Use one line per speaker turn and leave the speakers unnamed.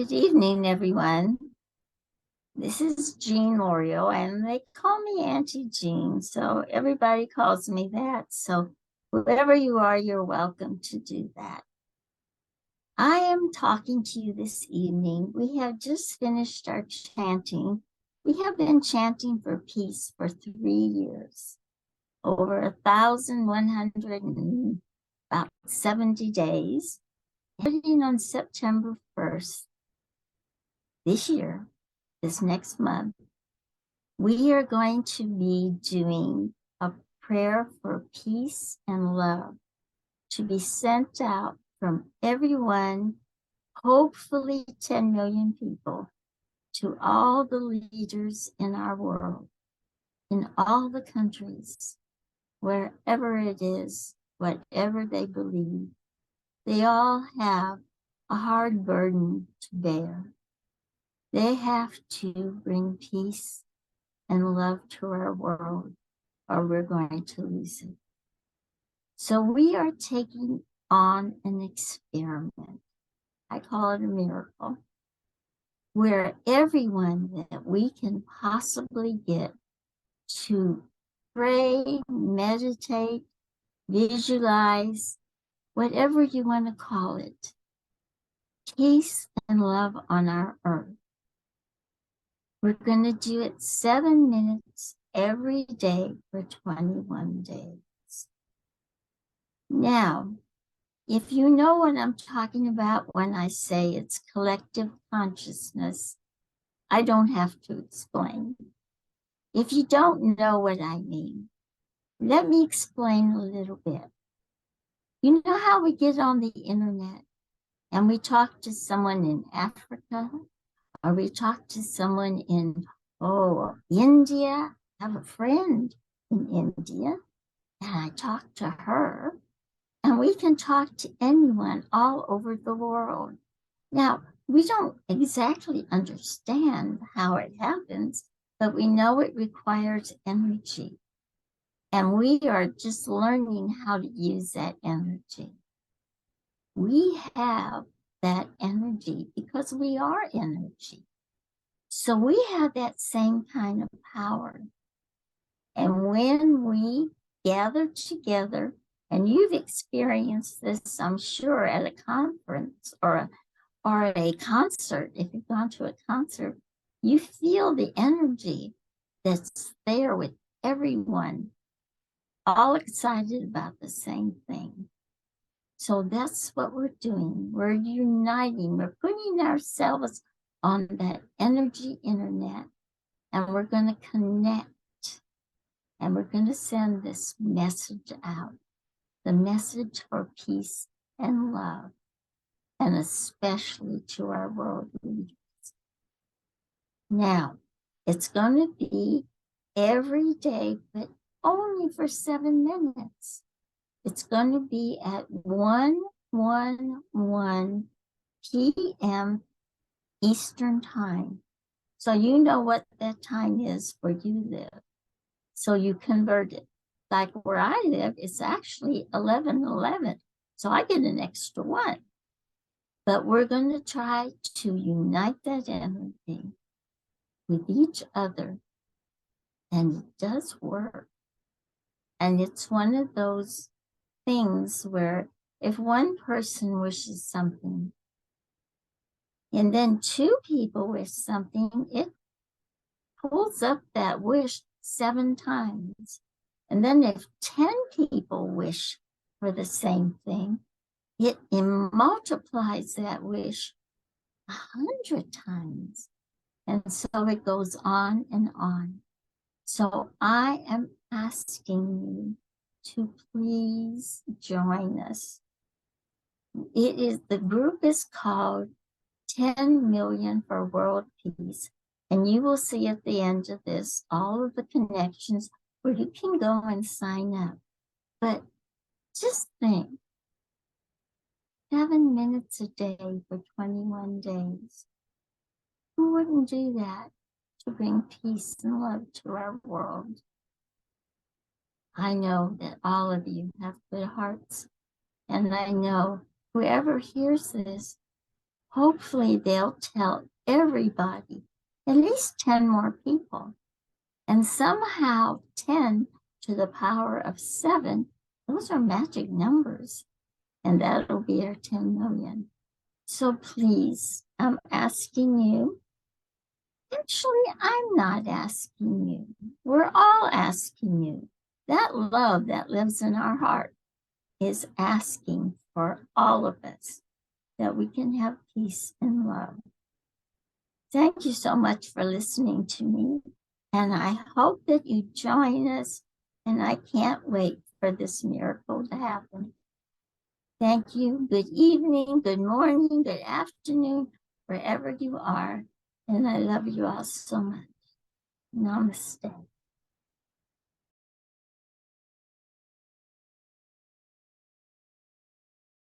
Good evening, everyone. This is Jean L'Oreal, and they call me Auntie Jean, so everybody calls me that. So whoever you are, you're welcome to do that. I am talking to you this evening. We have just finished our chanting. We have been chanting for peace for 3 years, over 1,100 and about 70 days, ending on September 1st this year. This next month, we are going to be doing a prayer for peace and love to be sent out from everyone, hopefully 10 million people, to all the leaders in our world, in all the countries, wherever it is, whatever they believe. They all have a hard burden to bear. They have to bring peace and love to our world, or we're going to lose it. So we are taking on an experiment. I call it a miracle, where everyone that we can possibly get to pray, meditate, visualize, whatever you want to call it, peace and love on our earth. We're going to do it 7 minutes every day for 21 days. Now, if you know what I'm talking about when I say it's collective consciousness, I don't have to explain. If you don't know what I mean, let me explain a little bit. You know how we get on the internet and we talk to someone in Africa, or we talk to someone in, India? I have a friend in India, and I talk to her, and we can talk to anyone all over the world. Now, we don't exactly understand how it happens, but we know it requires energy. And we are just learning how to use that energy. We have that energy because we are energy. So we have that same kind of power. And when we gather together, and you've experienced this, I'm sure, at a conference or a concert, if you've gone to a concert, you feel the energy that's there with everyone, all excited about the same thing. So that's what we're doing. We're uniting. We're putting ourselves on that energy internet, and we're going to connect, and we're going to send this message out, the message for peace and love, and especially to our world leaders. Now, it's going to be every day, but only for 7 minutes. It's going to be at 1:11 p.m. Eastern Time. So you know what that time is where you live. So you convert it. Like where I live, it's actually 11:11. So I get an extra 1. But we're going to try to unite that energy with each other. And it does work. And it's one of those things where if one person wishes something, and then 2 people wish something, it pulls up that wish 7 times. And then if 10 people wish for the same thing, it multiplies that wish 100 times. And so it goes on and on. So I am asking you to please join us. The group is called 10 Million for World Peace. And you will see at the end of this all of the connections where you can go and sign up. But just think, 7 minutes a day for 21 days. Who wouldn't do that to bring peace and love to our world? I know that all of you have good hearts, and I know whoever hears this hopefully they'll tell everybody, at least 10 more people. And somehow 10 to the power of 7, those are magic numbers. And that'll be our 10 million. So please, I'm asking you. Actually, I'm not asking you. We're all asking you. That love that lives in our heart is asking for all of us that we can have peace and love. Thank you so much for listening to me. And I hope that you join us. And I can't wait for this miracle to happen. Thank you. Good evening, good morning, good afternoon, wherever you are. And I love you all so much. Namaste.